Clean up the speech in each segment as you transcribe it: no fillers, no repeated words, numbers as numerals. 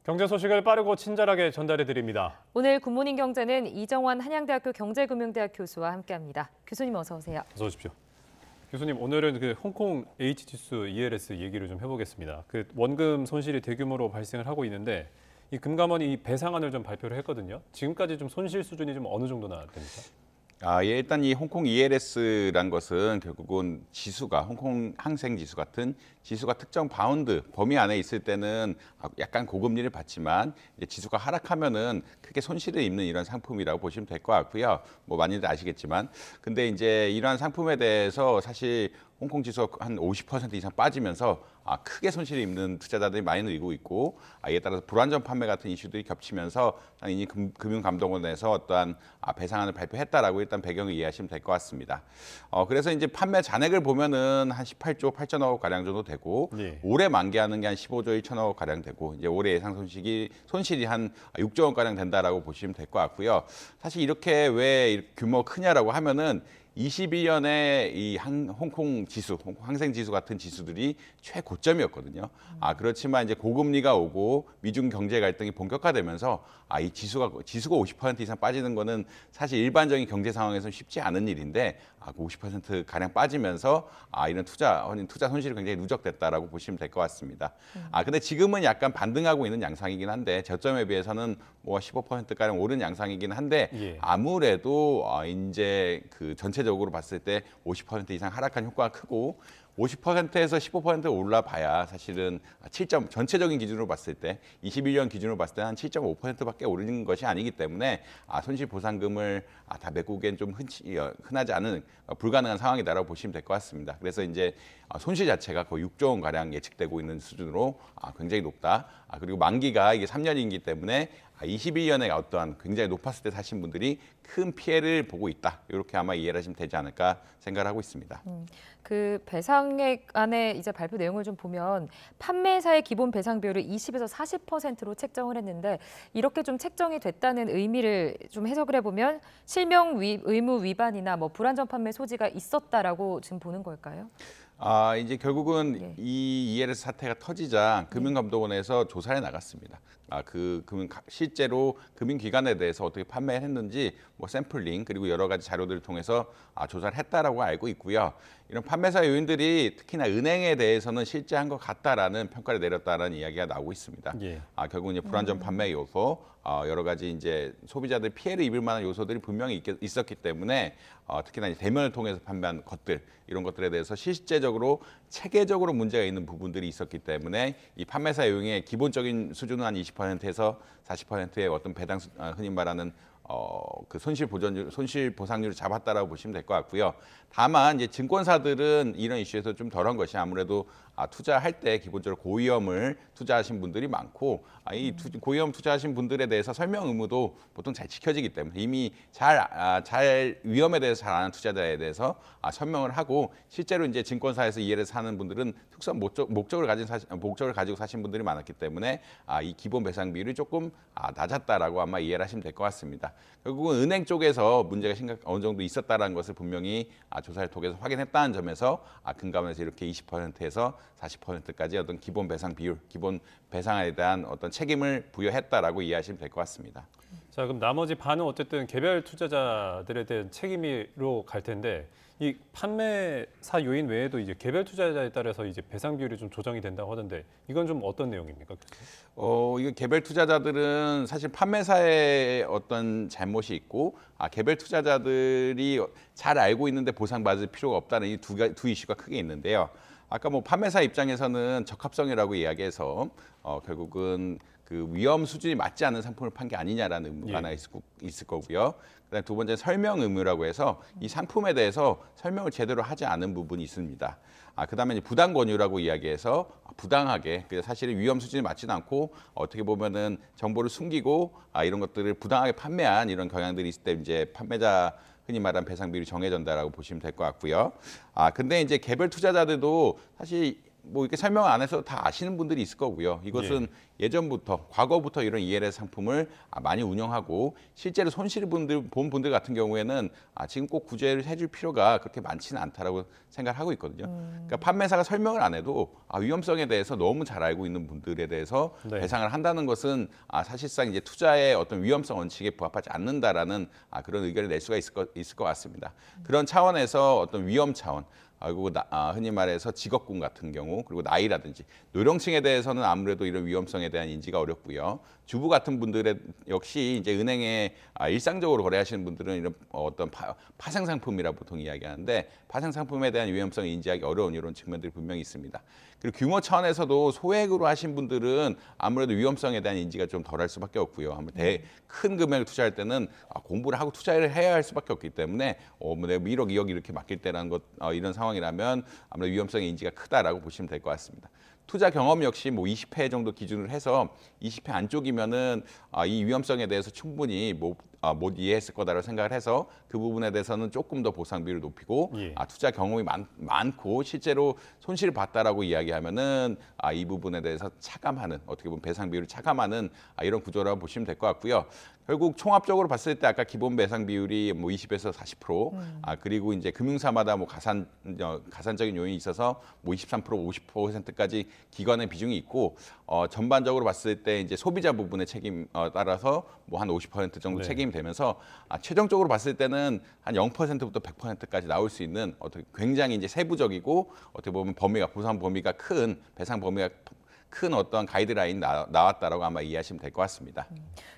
경제 소식을 빠르고 친절하게 전달해 드립니다. 오늘 굿모닝 경제는 이정환 한양대학교 경제금융대학 교수와 함께합니다. 교수님 어서 오세요. 어서 오십시오. 교수님, 오늘은 홍콩 H지수 ELS 얘기를 좀 해보겠습니다. 원금 손실이 대규모로 발생을 하고 있는데 이 금감원이 이 배상안을 좀 발표를 했거든요. 지금까지 좀 손실 수준이 좀 어느 정도나 됩니까? 예, 일단 이 홍콩 ELS란 것은 결국은 지수가 홍콩 항생 지수 같은 지수가 특정 바운드 범위 안에 있을 때는 약간 고금리를 받지만 이제 지수가 하락하면은 크게 손실을 입는 이런 상품이라고 보시면 될 것 같고요. 뭐 많이들 아시겠지만, 근데 이제 이러한 상품에 대해서 사실 홍콩 지수가 한 50% 이상 빠지면서 크게 손실을 입는 투자자들이 많이 늘고 있고, 이에 따라서 불안전 판매 같은 이슈들이 겹치면서 당연히 금융감독원에서 어떠한 배상안을 발표했다라고 일단 배경을 이해하시면 될 것 같습니다. 그래서 이제 판매 잔액을 보면은 한 18조 8천억 원 가량 정도 되고, 예. 올해 만기하는 게 한 15조 1천억 원 가량 되고, 이제 올해 예상 손실이 한 6조 원 가량 된다라고 보시면 될 것 같고요. 사실 이렇게 왜 규모 크냐라고 하면은 21년에 이 홍콩 지수, 홍콩 항생 지수 같은 지수들이 최고점이었거든요. 그렇지만 이제 고금리가 오고 미중 경제 갈등이 본격화되면서 이 지수가 50% 이상 빠지는 거는 사실 일반적인 경제 상황에서는 쉽지 않은 일인데, 50% 가량 빠지면서 이런 투자 손실이 굉장히 누적됐다라고 보시면 될 것 같습니다. 근데 지금은 약간 반등하고 있는 양상이긴 한데, 저점에 비해서는 뭐 15% 가량 오른 양상이긴 한데, 예. 아무래도 이제 그 전체적으로 봤을 때 50% 이상 하락한 효과가 크고, 50%에서 15% 올라봐야 사실은 전체적인 기준으로 봤을 때 21년 기준으로 봤을 때 한 7.5%밖에 오르는 것이 아니기 때문에 손실 보상금을 다 메꾸기엔 좀 흔하지 않은 불가능한 상황이다라고 보시면 될 것 같습니다. 그래서 이제 손실 자체가 거의 6조 원 가량 예측되고 있는 수준으로 굉장히 높다. 그리고 만기가 이게 3년이기 때문에 21년에 어떠한 굉장히 높았을 때 사신 분들이 큰 피해를 보고 있다. 이렇게 아마 이해를 하시면 되지 않을까 생각을 하고 있습니다. 그 배상액 안에 이제 발표 내용을 좀 보면 판매사의 기본 배상 비율을 20에서 40%로 책정을 했는데, 이렇게 좀 책정이 됐다는 의미를 좀 해석을 해보면 실명 의무 위반이나 뭐 불안전 판매 소지가 있었다라고 지금 보는 걸까요? 이제 결국은 예. 이 ELS 사태가 터지자 금융감독원에서 조사에 나갔습니다. 실제로 금융기관에 대해서 어떻게 판매했는지 뭐 샘플링 그리고 여러 가지 자료들을 통해서 조사를 했다라고 알고 있고요. 이런 판매사 요인들이 특히나 은행에 대해서는 실제 한 것 같다라는 평가를 내렸다라는 이야기가 나오고 있습니다. 예. 결국 이제 불안전 판매 요소, 여러 가지 이제 소비자들 피해를 입을 만한 요소들이 분명히 있었기 때문에 특히나 이제 대면을 통해서 판매한 것들, 이런 것들에 대해서 실제적으로 체계적으로 문제가 있는 부분들이 있었기 때문에 이 판매사 요인의 기본적인 수준은 한 20%에서 40%의 어떤 배당, 흔히 말하는 그 손실 보상률을 잡았다라고 보시면 될 것 같고요. 다만 이제 증권사들은 이런 이슈에서 좀 덜한 것이 아무래도 투자할 때 기본적으로 고위험을 투자하신 분들이 많고, 고위험 투자하신 분들에 대해서 설명 의무도 보통 잘 지켜지기 때문에 이미 잘 위험에 대해서 잘 아는 투자자에 대해서 설명을 하고, 실제로 이제 증권사에서 ELS 사는 분들은 특수한 목적을 가지고 사신 분들이 많았기 때문에 이 기본 배상 비율이 조금 낮았다라고 아마 이해를 하시면 될 것 같습니다. 결국은 은행 쪽에서 문제가 어느 정도 있었다라는 것을 분명히 조사를 통해서 확인했다는 점에서 금감원에서 이렇게 20%에서 40%까지 어떤 기본 배상 비율, 기본 배상에 대한 어떤 책임을 부여했다라고 이해하시면 될 것 같습니다. 자, 그럼 나머지 반은 어쨌든 개별 투자자들에 대한 책임으로 갈 텐데, 이 판매사 요인 외에도 이제 개별 투자자에 따라서 이제 배상 비율이 좀 조정이 된다고 하던데, 이건 좀 어떤 내용입니까, 교수님? 이거 개별 투자자들은 사실 판매사의 어떤 잘못이 있고, 개별 투자자들이 잘 알고 있는데 보상받을 필요가 없다는 이 두 이슈가 크게 있는데요. 아까 뭐 판매사 입장에서는 적합성이라고 이야기해서 결국은 그 위험 수준이 맞지 않는 상품을 판 게 아니냐라는 의무가 하나 있을 거고요. 그다음에 두 번째 설명 의무라고 해서 이 상품에 대해서 설명을 제대로 하지 않은 부분이 있습니다. 그다음에 이제 부당 권유라고 이야기해서 부당하게, 사실은 위험 수준이 맞지는 않고 어떻게 보면은 정보를 숨기고 이런 것들을 부당하게 판매한 이런 경향들이 있을 때 이제 판매자 흔히 말하는 배상 비율이 정해진다라고 보시면 될 것 같고요. 근데 이제 개별 투자자들도 사실 뭐 이렇게 설명 안 해서 다 아시는 분들이 있을 거고요. 이것은 예전부터 과거부터 이런 ELS 상품을 많이 운영하고 실제로 손실을 본 분들 같은 경우에는 지금 꼭 구제를 해줄 필요가 그렇게 많지는 않다라고 생각을 하고 있거든요. 그러니까 판매사가 설명을 안 해도 위험성에 대해서 너무 잘 알고 있는 분들에 대해서 네. 배상을 한다는 것은 사실상 이제 투자의 어떤 위험성 원칙에 부합하지 않는다라는 그런 의견을 낼 수가 있을 것 같습니다. 그런 차원에서 어떤 위험 차원 그리고 흔히 말해서 직업군 같은 경우 그리고 나이라든지 노령층에 대해서는 아무래도 이런 위험성에 대한 인지가 어렵고요. 주부 같은 분들의 역시 이제 은행에 일상적으로 거래하시는 분들은 이런 어떤 파생 상품이라 보통 이야기하는데 파생 상품에 대한 위험성을 인지하기 어려운 이런 측면들이 분명히 있습니다. 그리고 규모 차원에서도 소액으로 하신 분들은 아무래도 위험성에 대한 인지가 좀 덜할 수밖에 없고요. 한번 큰 금액을 투자할 때는 공부를 하고 투자를 해야 할 수밖에 없기 때문에 뭐 내가 1억, 2억 이렇게 맡길 때라는 것 이런 상황이라면 아무래도 위험성의 인지가 크다라고 보시면 될 것 같습니다. 투자 경험 역시 뭐 20회 정도 기준으로 해서 20회 안쪽이면은 이 위험성에 대해서 충분히 못 이해했을 거다라고 생각을 해서 그 부분에 대해서는 조금 더 보상비를 높이고 예. 투자 경험이 많고 실제로 손실을 봤다라고 이야기하면은 이 부분에 대해서 차감하는 어떻게 보면 배상비율을 차감하는 이런 구조라고 보시면 될 것 같고요. 결국 총합적으로 봤을 때 아까 기본 배상 비율이 뭐 20에서 40%, 그리고 이제 금융사마다 뭐 가산적인 요인이 있어서 뭐 23%, 50%까지 기관의 비중이 있고 전반적으로 봤을 때 이제 소비자 부분의 책임 따라서 뭐 한 50% 정도 네. 책임이 되면서 최종적으로 봤을 때는 한 0%부터 100%까지 나올 수 있는 어떻게 굉장히 이제 세부적이고 어떻게 보면 보상 범위가 큰 배상 범위가 큰 어떤 가이드라인 나왔다라고 아마 이해하시면 될 것 같습니다.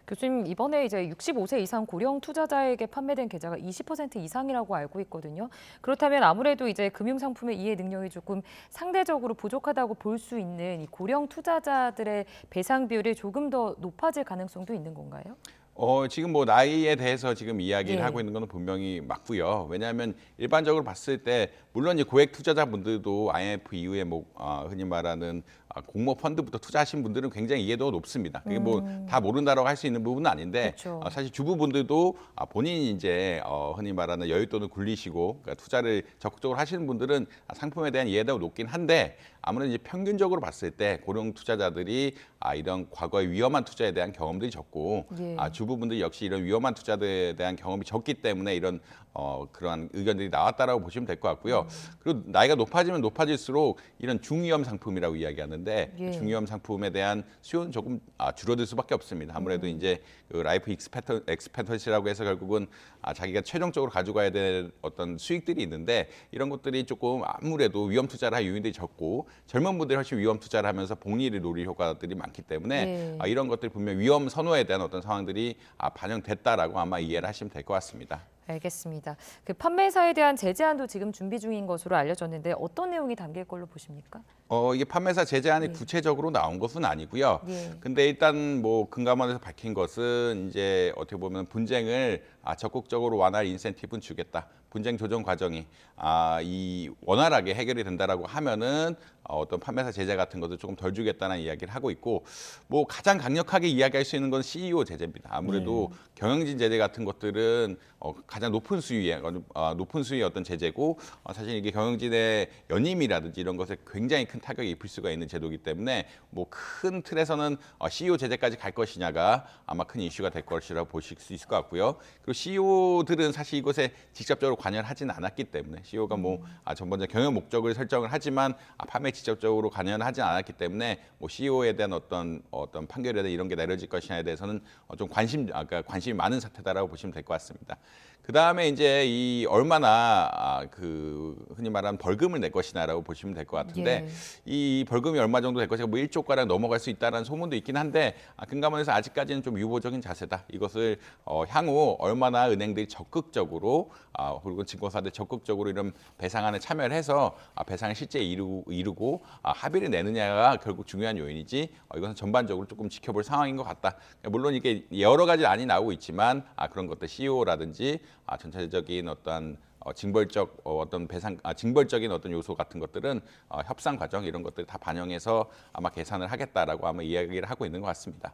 교수님, 이번에 이제 65세 이상 고령 투자자에게 판매된 계좌가 20% 이상이라고 알고 있거든요. 그렇다면 아무래도 이제 금융 상품의 이해 능력이 조금 상대적으로 부족하다고 볼 수 있는 이 고령 투자자들의 배상 비율이 조금 더 높아질 가능성도 있는 건가요? 지금 뭐 나이에 대해서 지금 이야기를 예. 하고 있는 건 분명히 맞고요. 왜냐하면 일반적으로 봤을 때 물론 이제 고액 투자자분들도 IMF 이후에 뭐 흔히 말하는 공모 펀드부터 투자하신 분들은 굉장히 이해도가 높습니다. 그게 뭐 다 모른다라고 할 수 있는 부분은 아닌데 그렇죠. 사실 주부분들도 본인이 이제 흔히 말하는 여윳돈을 굴리시고 그러니까 투자를 적극적으로 하시는 분들은 상품에 대한 이해도가 높긴 한데 아무래도 이제 평균적으로 봤을 때 고령 투자자들이 이런 과거의 위험한 투자에 대한 경험들이 적고 예. 주부분들 역시 이런 위험한 투자에 대한 경험이 적기 때문에 이런 그러한 의견들이 나왔다라고 보시면 될 것 같고요. 그리고 나이가 높아지면 높아질수록 이런 중위험 상품이라고 이야기하는데 예. 중위험 상품에 대한 수요는 조금 줄어들 수밖에 없습니다. 아무래도 이제 그 라이프 익스펙턴시라고 해서 결국은 자기가 최종적으로 가져가야 될 어떤 수익들이 있는데 이런 것들이 조금 아무래도 위험 투자를 할 요인들이 적고 젊은 분들이 훨씬 위험 투자를 하면서 복리를 노릴 효과들이 많기 때문에 예. 이런 것들 분명 위험 선호에 대한 어떤 상황들이 반영됐다라고 아마 이해를 하시면 될 것 같습니다. 알겠습니다. 그 판매사에 대한 제재안도 지금 준비 중인 것으로 알려졌는데 어떤 내용이 담길 걸로 보십니까? 이게 판매사 제재안이 예. 구체적으로 나온 것은 아니고요. 예. 근데 일단 뭐 금감원에서 밝힌 것은 이제 어떻게 보면 분쟁을 적극적으로 완화할 인센티브는 주겠다. 분쟁 조정 과정이 이 원활하게 해결이 된다라고 하면은 어떤 판매사 제재 같은 것도 조금 덜 주겠다는 이야기를 하고 있고 뭐 가장 강력하게 이야기할 수 있는 건 CEO 제재입니다. 아무래도 경영진 제재 같은 것들은 가장 높은 수위의 어떤 제재고 사실 이게 경영진의 연임이라든지 이런 것에 굉장히 큰 타격이 입힐 수가 있는 제도이기 때문에 뭐 큰 틀에서는 CEO 제재까지 갈 것이냐가 아마 큰 이슈가 될 것이라고 보실 수 있을 것 같고요. 그리고 CEO들은 사실 이것에 직접적으로 관여를 하지는 않았기 때문에 CEO가 뭐 전반적 경영 목적을 설정을 하지만 판매 직접적으로 관여는 하지 않았기 때문에 뭐 CEO에 대한 어떤 판결이나 이런 게 내려질 것이냐에 대해서는 좀 관심이 많은 사태다라고 보시면 될 것 같습니다. 그 다음에 이제 이 얼마나 그 흔히 말하는 벌금을 낼 것이냐라고 보시면 될 것 같은데 예. 이 벌금이 얼마 정도 될 것이냐 뭐 1조 가량 넘어갈 수 있다라는 소문도 있긴 한데 금감원에서 아직까지는 좀 유보적인 자세다. 이것을 향후 얼마나 은행들이 적극적으로 그리고 증권사들 적극적으로 이런 배상안에 참여를 해서 배상을 실제 이루고 합의를 내느냐가 결국 중요한 요인이지 이것은 전반적으로 조금 지켜볼 상황인 것 같다. 물론 이게 여러 가지 안이 나오고 있지만 그런 것들 CEO라든지 전체적인 어떤 징벌적 어떤 징벌적인 어떤 요소 같은 것들은 협상 과정 이런 것들 다 반영해서 아마 계산을 하겠다라고 아마 이야기를 하고 있는 것 같습니다.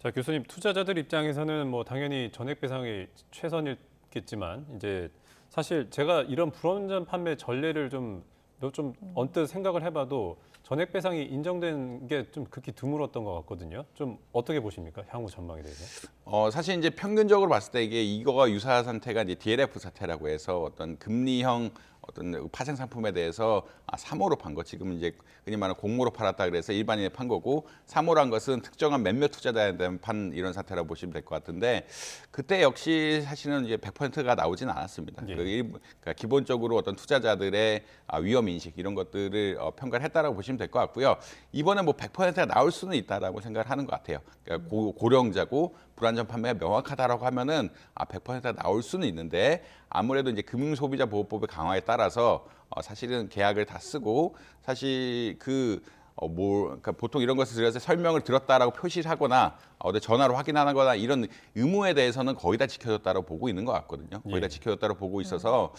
자, 교수님, 투자자들 입장에서는 뭐 당연히 전액 배상이 최선이겠지만 이제 사실 제가 이런 불완전 판매 전례를 좀 좀 언뜻 생각을 해봐도 전액 배상이 인정된 게 좀 극히 드물었던 것 같거든요. 좀 어떻게 보십니까? 향후 전망에 대해서. 사실 이제 평균적으로 봤을 때 이게 이거와 유사한 사태가 이제 DLF 사태라고 해서 어떤 금리형 어떤 파생 상품에 대해서 3호로 판 거, 지금 이제 흔히 말하는 공모로 팔았다 그래서 일반인에 판 거고, 3호로 한 것은 특정한 몇몇 투자자에 판 이런 사태라고 보시면 될 것 같은데, 그때 역시 사실은 이제 100%가 나오진 않았습니다. 예. 그러니까 기본적으로 어떤 투자자들의 위험 인식 이런 것들을 평가를 했다라고 보시면 될 것 같고요. 이번에 뭐 100%가 나올 수는 있다라고 생각을 하는 것 같아요. 그러니까 고령자고 불안전 판매가 명확하다라고 하면은 100%가 나올 수는 있는데, 아무래도 이제 금융소비자보호법의 강화에 따라서 사실은 계약을 다 쓰고, 사실 그러니까 보통 이런 것을 들여서 설명을 들었다라고 표시를 하거나 어디 전화로 확인하거나 이런 의무에 대해서는 거의 다 지켜졌다고 보고 있는 것 같거든요. 거의 다 예. 지켜졌다고 보고 있어서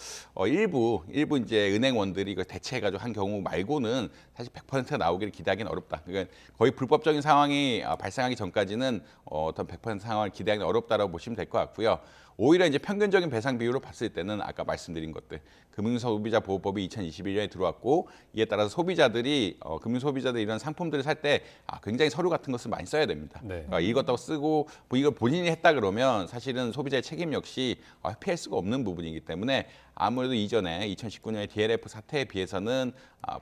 일부 이제 은행원들이 이걸 대체해가지고 한 경우 말고는 사실 100% 나오기를 기대하기는 어렵다. 그러니까 거의 불법적인 상황이 발생하기 전까지는 어떤 100% 상황을 기대하기는 어렵다라고 보시면 될 것 같고요. 오히려 이제 평균적인 배상 비율로 봤을 때는 아까 말씀드린 것들, 금융소비자보호법이 2021년에 들어왔고, 이에 따라서 소비자들이 금융소비자들이 이런 상품들을 살 때 굉장히 서류 같은 것을 많이 써야 됩니다. 네. 이것도 쓰고 이걸 본인이 했다 그러면 사실은 소비자의 책임 역시 피할 수가 없는 부분이기 때문에 아무래도 이전에 2019년의 DLF 사태에 비해서는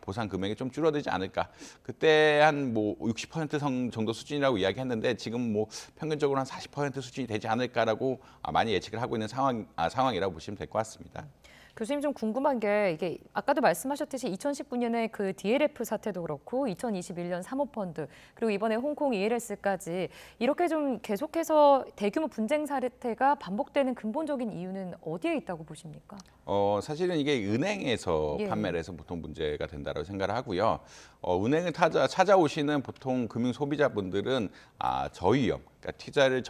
보상 금액이 좀 줄어들지 않을까. 그때 한 뭐 60% 정도 수준이라고 이야기했는데, 지금 뭐 평균적으로 한 40% 수준이 되지 않을까라고 많이 예측을 하고 있는 상황이라고 보시면 될 것 같습니다. 교수님 좀 궁금한 게 이게 아까도 말씀하셨듯이 2019년에 그 DLF 사태도 그렇고 2021년 사모펀드 그리고 이번에 홍콩 ELS까지 이렇게 좀 계속해서 대규모 분쟁 사태가 반복되는 근본적인 이유는 어디에 있다고 보십니까? 사실은 이게 은행에서 예. 판매를 해서 보통 문제가 된다고 생각을 하고요. 은행을 찾아오시는 보통 금융 소비자분들은 저위험, 그러니까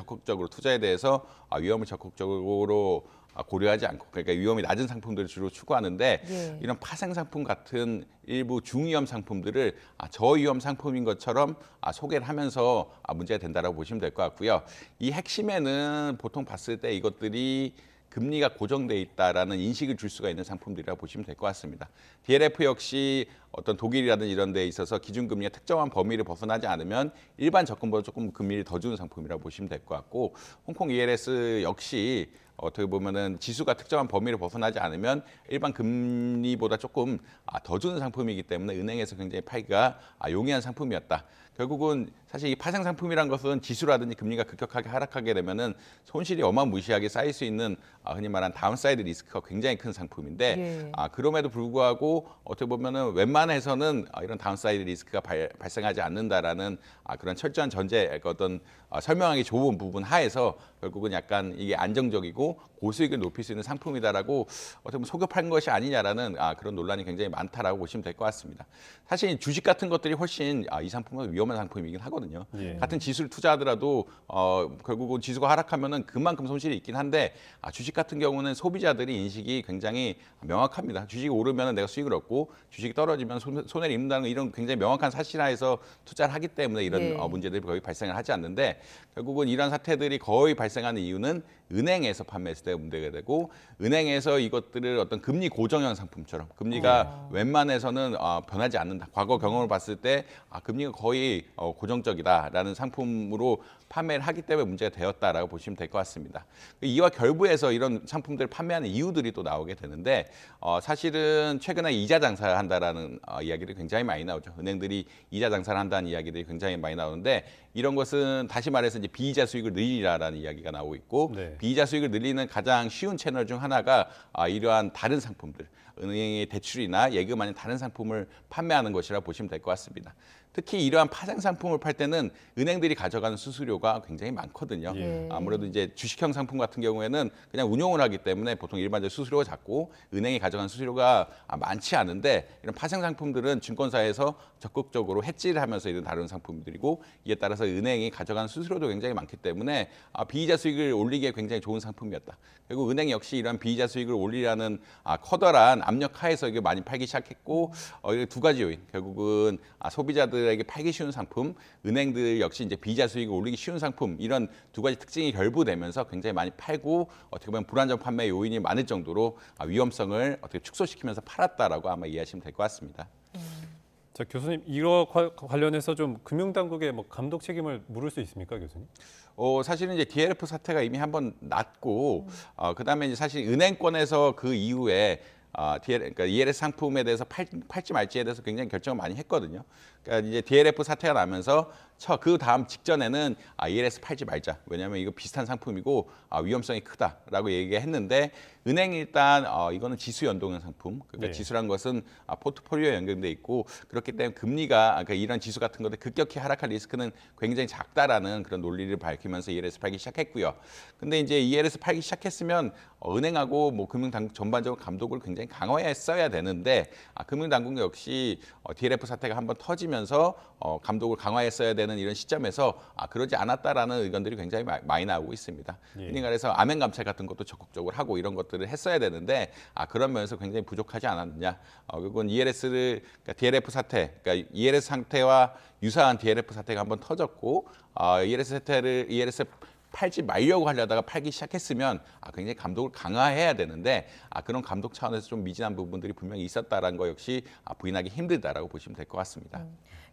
투자에 대해서 위험을 적극적으로 고려하지 않고, 그러니까 위험이 낮은 상품들을 주로 추구하는데, 예. 이런 파생 상품 같은 일부 중위험 상품들을 저위험 상품인 것처럼 소개를 하면서 문제가 된다라고 보시면 될 것 같고요. 이 핵심에는 보통 봤을 때 이것들이 금리가 고정돼 있다라는 인식을 줄 수가 있는 상품들이라고 보시면 될 것 같습니다. DLF 역시 어떤 독일이라든지 이런 데에 있어서 기준금리가 특정한 범위를 벗어나지 않으면 일반 적금보다 조금 금리를 더 주는 상품이라고 보시면 될 것 같고, 홍콩 ELS 역시 어떻게 보면은 지수가 특정한 범위를 벗어나지 않으면 일반 금리보다 조금 더 주는 상품이기 때문에 은행에서 굉장히 팔기가 용이한 상품이었다. 결국은 사실 이 파생 상품이란 것은 지수라든지 금리가 급격하게 하락하게 되면은 손실이 어마무시하게 쌓일 수 있는 흔히 말하는 다운사이드 리스크가 굉장히 큰 상품인데, 예. 그럼에도 불구하고 어떻게 보면은 웬만해서는 이런 다운사이드 리스크가 발생하지 않는다라는 그런 철저한 전제, 어떤 설명하기 좋은 부분 하에서 결국은 약간 이게 안정적이고 고수익을 높일 수 있는 상품이다라고 어떻게 보면 속여 팔은 것이 아니냐라는 그런 논란이 굉장히 많다라고 보시면 될 것 같습니다. 사실 주식 같은 것들이 훨씬 이 상품은 위험한 상품이긴 하거든요. 예. 같은 지수를 투자하더라도 결국은 지수가 하락하면은 그만큼 손실이 있긴 한데, 주식 같은 경우는 소비자들이 인식이 굉장히 명확합니다. 주식이 오르면 내가 수익을 얻고 주식이 떨어지면 손해를 입는다는 이런 굉장히 명확한 사실하에서 투자를 하기 때문에 이런 예. 문제들이 거의 발생을 하지 않는데, 결국은 이런 사태들이 거의 발생하는 이유는 은행에서 판매했을 때 문제가 되고, 은행에서 이것들을 어떤 금리 고정형 상품처럼 금리가 웬만해서는 변하지 않는다. 과거 경험을 봤을 때 금리가 거의 고정적이다라는 상품으로 판매를 하기 때문에 문제가 되었다라고 보시면 될 것 같습니다. 이와 결부해서 이런 상품들을 판매하는 이유들이 또 나오게 되는데, 사실은 최근에 이자 장사를 한다라는 이야기들이 굉장히 많이 나오죠. 은행들이 이자 장사를 한다는 이야기들이 굉장히 많이 나오는데, 이런 것은 다시 말해서 이제 비이자 수익을 늘리라라는 이야기가 나오고 있고, 네. 비이자 수익을 늘리는 가장 쉬운 채널 중 하나가 이러한 다른 상품들, 은행의 대출이나 예금 아닌 다른 상품을 판매하는 것이라 보시면 될 것 같습니다. 특히 이러한 파생 상품을 팔 때는 은행들이 가져가는 수수료가 굉장히 많거든요. 예. 아무래도 이제 주식형 상품 같은 경우에는 그냥 운용을 하기 때문에 보통 일반적으로 수수료가 작고 은행이 가져가는 수수료가 많지 않은데, 이런 파생 상품들은 증권사에서 적극적으로 해지를 하면서 이런 다른 상품들이고, 이에 따라서 은행이 가져가는 수수료도 굉장히 많기 때문에 비이자 수익을 올리기에 굉장히 좋은 상품이었다. 결국 은행 역시 이런 비이자 수익을 올리라는 커다란 압력 하에서 이게 많이 팔기 시작했고, 두 가지 요인, 결국은 소비자들 소비자들에게 팔기 쉬운 상품, 은행들 역시 이제 비자 수익을 올리기 쉬운 상품 이런 두 가지 특징이 결부되면서 굉장히 많이 팔고 어떻게 보면 불안정 판매 요인이 많을 정도로 위험성을 어떻게 축소시키면서 팔았다라고 아마 이해하시면 될 것 같습니다. 자, 교수님 이거 관련해서 좀 금융당국의 뭐 감독 책임을 물을 수 있습니까, 교수님? 사실은 이제 DLF 사태가 이미 한번 났고, 그다음에 이제 사실 은행권에서 그 이후에 그러니까 ELS 상품에 대해서 팔지 말지에 대해서 굉장히 결정을 많이 했거든요. 그러니까 이제 DLF 사태가 나면서 그 다음 직전에는 ELS 팔지 말자. 왜냐하면 이거 비슷한 상품이고 위험성이 크다라고 얘기했는데 은행이 일단 이거는 지수 연동형 상품. 그러니까 네. 지수란 것은 포트폴리오에 연결돼 있고 그렇기 때문에 금리가 그러니까 이런 지수 같은 것들 급격히 하락할 리스크는 굉장히 작다라는 그런 논리를 밝히면서 ELS 팔기 시작했고요. 근데 이제 ELS 팔기 시작했으면 은행하고 뭐 금융당국 전반적으로 감독을 굉장히 강화했어야 되는데 금융당국 역시 DLF 사태가 한번 터지면서 감독을 강화했어야 되는 이런 시점에서 그러지 않았다라는 의견들이 굉장히 많이 나오고 있습니다. 예. 흔히 말해서 암행 감찰 같은 것도 적극적으로 하고 이런 것들을 했어야 되는데 그런 면에서 굉장히 부족하지 않았느냐. 그건 ELS를 그러니까 DLF 사태, 그러니까 ELS 상태와 유사한 DLF 사태가 한번 터졌고 ELS 팔지 말려고 하려다가 팔기 시작했으면 굉장히 감독을 강화해야 되는데 그런 감독 차원에서 좀 미진한 부분들이 분명히 있었다라는 거 역시 부인하기 힘들다라고 보시면 될 것 같습니다.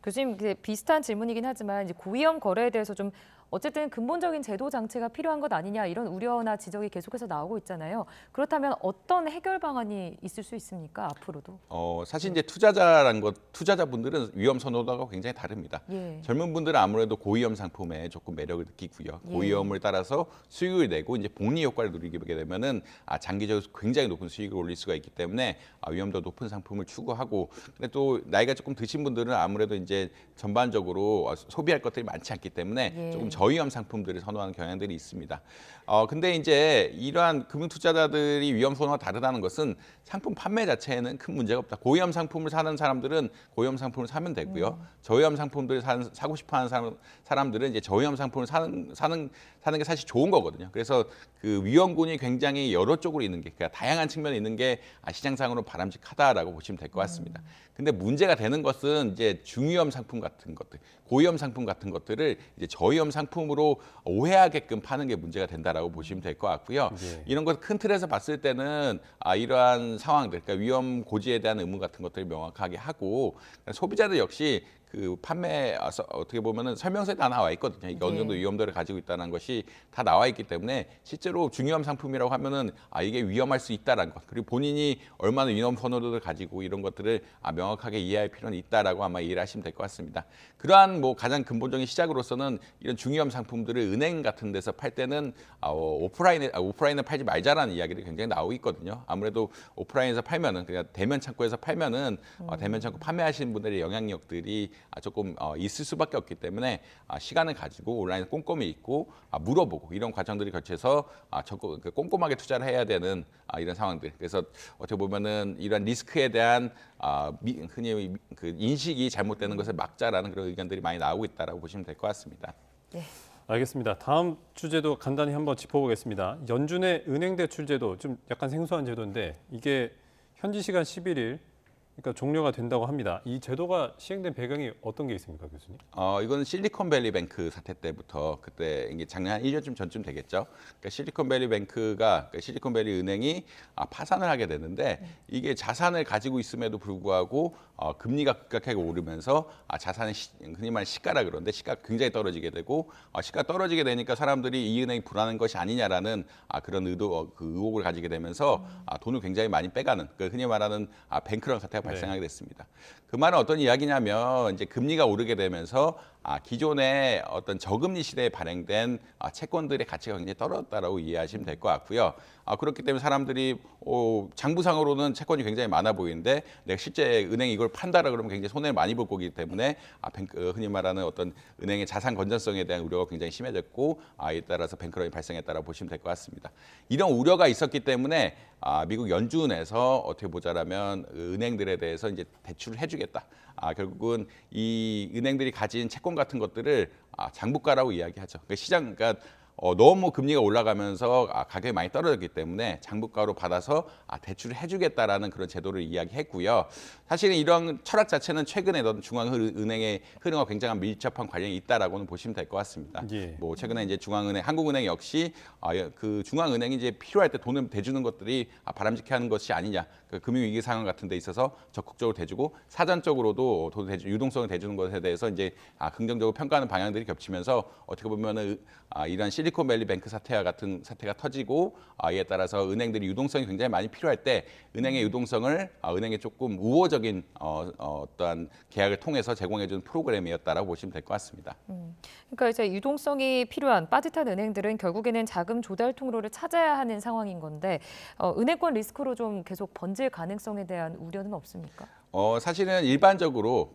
교수님, 비슷한 질문이긴 하지만 이제 고위험 거래에 대해서 좀 어쨌든 근본적인 제도 장치가 필요한 것 아니냐 이런 우려나 지적이 계속해서 나오고 있잖아요. 그렇다면 어떤 해결 방안이 있을 수 있습니까? 앞으로도? 사실 이제 투자자분들은 위험 선호도가 굉장히 다릅니다. 예. 젊은 분들은 아무래도 고위험 상품에 조금 매력을 느끼고요. 예. 고위험을 따라서 수익을 내고 이제 복리 효과를 누리게 되면은 장기적으로 굉장히 높은 수익을 올릴 수가 있기 때문에 위험도 높은 상품을 추구하고 근데 또 나이가 조금 드신 분들은 아무래도 이제 전반적으로 소비할 것들이 많지 않기 때문에 예. 조금 저위험 상품들을 선호하는 경향들이 있습니다. 근데 이제 이러한 금융 투자자들이 위험 선호가 다르다는 것은 상품 판매 자체에는 큰 문제가 없다. 고위험 상품을 사는 사람들은 고위험 상품을 사면 되고요. 저위험 상품들을 사고 싶어하는 사람들은 이제 저위험 상품을 사는 게 사실 좋은 거거든요. 그래서 그 위험군이 굉장히 여러 쪽으로 있는 게 그러니까 다양한 측면에 있는 게 시장상으로 바람직하다라고 보시면 될 것 같습니다. 근데 문제가 되는 것은 이제 중위험 상품 같은 것들, 고위험 상품 같은 것들을 이제 저위험 상품으로 오해하게끔 파는 게 문제가 된다라고 보시면 될 것 같고요. 예. 이런 것 큰 틀에서 봤을 때는 이러한 상황들, 그러니까 위험 고지에 대한 의무 같은 것들을 명확하게 하고 소비자들 역시 그 판매 어떻게 보면은 설명서에 다 나와 있거든요. 이게 어느 정도 위험도를 가지고 있다는 것이 다 나와 있기 때문에 실제로 중요한 상품이라고 하면은 이게 위험할 수 있다라는 것 그리고 본인이 얼마나 위험 선호도를 가지고 이런 것들을 명확하게 이해할 필요는 있다라고 아마 이해를 하시면 될 것 같습니다. 그러한 뭐 가장 근본적인 시작으로서는 이런 중위험 상품들을 은행 같은 데서 팔 때는 오프라인에 팔지 말자라는 이야기들이 굉장히 나오고 있거든요. 아무래도 오프라인에서 팔면은 그냥 대면 창고에서 팔면은 대면 창고 판매하시는 분들의 영향력들이 조금 있을 수밖에 없기 때문에 시간을 가지고 온라인에 꼼꼼히 있고 물어보고 이런 과정들이 거쳐서 꼼꼼하게 투자를 해야 되는 이런 상황들. 그래서 어떻게 보면은 이런 리스크에 대한 흔히 그 인식이 잘못되는 것을 막자라는 그런 의견들이 많이 나오고 있다라고 보시면 될 것 같습니다. 네. 알겠습니다. 다음 주제도 간단히 한번 짚어보겠습니다. 연준의 은행 대출 제도 좀 약간 생소한 제도인데 이게 현지 시간 11일 그러니까 종료가 된다고 합니다. 이 제도가 시행된 배경이 어떤 게 있습니까, 교수님? 이건 실리콘밸리 뱅크 사태 때부터 그때 이게 작년 한 1년쯤 전쯤 되겠죠. 그러니까 실리콘밸리 뱅크가 실리콘밸리 은행이 파산을 하게 되는데 이게 자산을 가지고 있음에도 불구하고 금리가 급격하게 오르면서 자산의 흔히 말하는 시가라 그러는데 시가가 굉장히 떨어지게 되고 시가 떨어지게 되니까 사람들이 이 은행이 불안한 것이 아니냐라는 그런 의혹을 가지게 되면서 돈을 굉장히 많이 빼가는 흔히 말하는 뱅크런 사태가 발생하게 됐습니다. 그 말은 어떤 이야기냐면 이제 금리가 오르게 되면서 기존의 어떤 저금리 시대에 발행된 채권들의 가치가 굉장히 떨어졌다라고 이해하시면 될 것 같고요. 그렇기 때문에 사람들이 장부상으로는 채권이 굉장히 많아 보이는데 내가 실제 은행이 이걸 판다라 그러면 굉장히 손해를 많이 볼 거기 때문에 흔히 말하는 어떤 은행의 자산 건전성에 대한 우려가 굉장히 심해졌고 이에 따라서 뱅크런이 발생했다라고 보시면 될 것 같습니다. 이런 우려가 있었기 때문에 미국 연준에서 어떻게 보자라면 은행들에 대해서 이제 대출을 해주겠다. 결국은 이 은행들이 가진 채권 같은 것들을 장부가라고 이야기하죠. 그러니까 너무 금리가 올라가면서 가격이 많이 떨어졌기 때문에 장부가로 받아서 대출을 해주겠다라는 그런 제도를 이야기했고요. 사실은 이런 철학 자체는 최근에 중앙은행의 흐름과 굉장히 밀접한 관련이 있다라고는 보시면 될 것 같습니다. 예. 뭐 최근에 이제 중앙은행, 한국은행 역시 그 중앙은행이 이제 필요할 때 돈을 대주는 것들이 바람직해하는 것이 아니냐. 그 금융위기 상황 같은 데 있어서 적극적으로 대주고 사전적으로도 돈 대주, 유동성을 대주는 것에 대해서 이제 긍정적으로 평가하는 방향들이 겹치면서 어떻게 보면은 이런 실리콘밸리 뱅크 사태와 같은 사태가 터지고 이에 따라서 은행들이 유동성이 굉장히 많이 필요할 때 은행의 유동성을 은행에 조금 우호적인 어떠한 계약을 통해서 제공해주는 프로그램이었다라고 보시면 될 것 같습니다. 그러니까 이제 유동성이 필요한 빠듯한 은행들은 결국에는 자금 조달 통로를 찾아야 하는 상황인 건데 은행권 리스크로 좀 계속 번질 가능성에 대한 우려는 없습니까? 사실은 일반적으로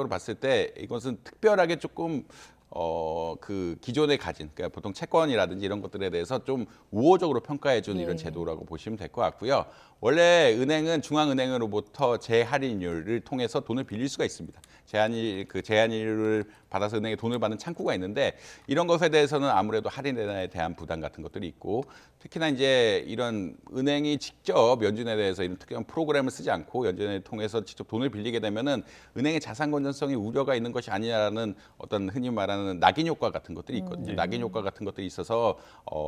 봤을 때 이것은 특별하게 조금 그 기존에 가진 그러니까 보통 채권이라든지 이런 것들에 대해서 좀 우호적으로 평가해 주는 이런 제도라고 보시면 될 것 같고요. 원래 은행은 중앙은행으로부터 재할인율을 통해서 돈을 빌릴 수가 있습니다. 재할인율을 받아서 은행에 돈을 받는 창구가 있는데 이런 것에 대해서는 아무래도 할인에 대한 부담 같은 것들이 있고 특히나 이제 이런 은행이 직접 연준에 대해서 이런 특별한 프로그램을 쓰지 않고 연준을 통해서 직접 돈을 빌리게 되면은 은행의 자산 건전성에 우려가 있는 것이 아니냐라는 어떤 흔히 말하는 낙인 효과 같은 것들이 있거든요. 낙인 효과 같은 것들이 있어서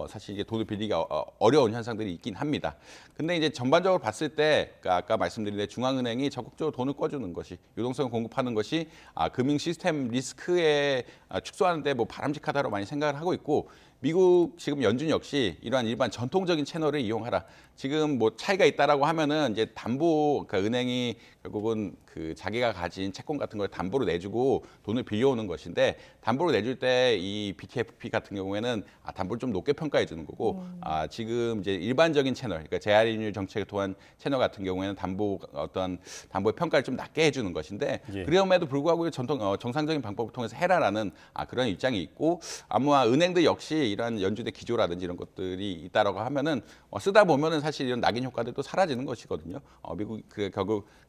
사실 이게 돈을 빌리기가 어려운 현상들이 있긴 합니다. 근데 이제 전반적으로 봤을 때 아까 말씀드린 대 중앙은행이 적극적으로 돈을 꿔주는 것이 유동성을 공급하는 것이 금융 시스템 리스크에 축소하는 데 뭐 바람직하다고 많이 생각을 하고 있고 미국 지금 연준 역시 이러한 일반 전통적인 채널을 이용하라. 지금 뭐 차이가 있다라고 하면은 이제 담보 그러니까 은행이 결국은 그 자기가 가진 채권 같은 걸 담보로 내주고 돈을 빌려오는 것인데 담보로 내줄 때 이 BTFP 같은 경우에는 담보를 좀 높게 평가해 주는 거고 지금 이제 일반적인 채널 그러니까 재할인율 정책을 통한 채널 같은 경우에는 담보의 평가를 좀 낮게 해주는 것인데 예. 그럼에도 불구하고 정상적인 방법을 통해서 해라라는 그런 입장이 있고 아마 은행들 역시 이러한 연준의 기조라든지 이런 것들이 있다라고 하면은 쓰다 보면은 사실 이런 낙인 효과들도 사라지는 것이거든요. 미국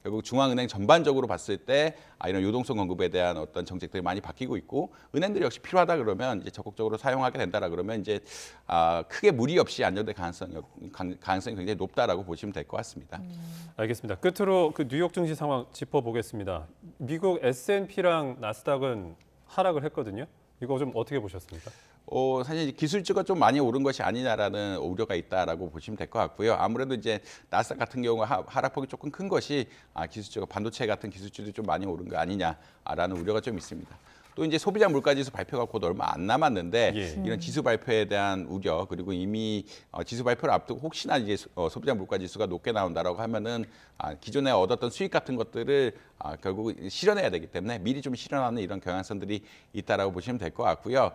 결국 중앙은행 전반적으로 봤을 때 이런 유동성 공급에 대한 어떤 정책들이 많이 바뀌고 있고 은행들이 역시 필요하다 그러면 이제 적극적으로 사용하게 된다라 그러면 이제 크게 무리 없이 안정될 가능성이 굉장히 높다라고 보시면 될 것 같습니다. 알겠습니다. 끝으로 그 뉴욕 증시 상황 짚어보겠습니다. 미국 S&P랑 나스닥은 하락을 했거든요. 이거 좀 어떻게 보셨습니까? 사실 기술주가 좀 많이 오른 것이 아니냐라는 우려가 있다라고 보시면 될 것 같고요. 아무래도 이제 나스닥 같은 경우 하락폭이 조금 큰 것이 기술주가 반도체 같은 기술주들이 좀 많이 오른 거 아니냐라는 우려가 좀 있습니다. 또 이제 소비자 물가지수 발표가 곧 얼마 안 남았는데 예. 이런 지수 발표에 대한 우려 그리고 이미 지수 발표를 앞두고 혹시나 이제 소비자 물가지수가 높게 나온다라고 하면은 기존에 얻었던 수익 같은 것들을 결국 실현해야 되기 때문에 미리 좀 실현하는 이런 경향성들이 있다라고 보시면 될 것 같고요.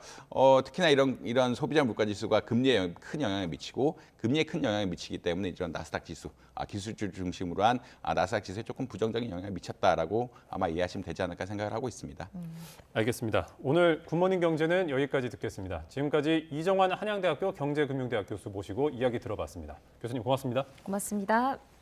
특히나 이런 소비자 물가지수가 금리에 큰 영향을 미치고 금리에 큰 영향을 미치기 때문에 이런 나스닥 지수 기술주 중심으로 한 나스닥 지수에 조금 부정적인 영향을 미쳤다라고 아마 이해하시면 되지 않을까 생각을 하고 있습니다. 알겠습니다. 오늘 굿모닝 경제는 여기까지 듣겠습니다. 지금까지 이정환 한양대학교 경제금융대학 교수 모시고 이야기 들어봤습니다. 교수님 고맙습니다. 고맙습니다.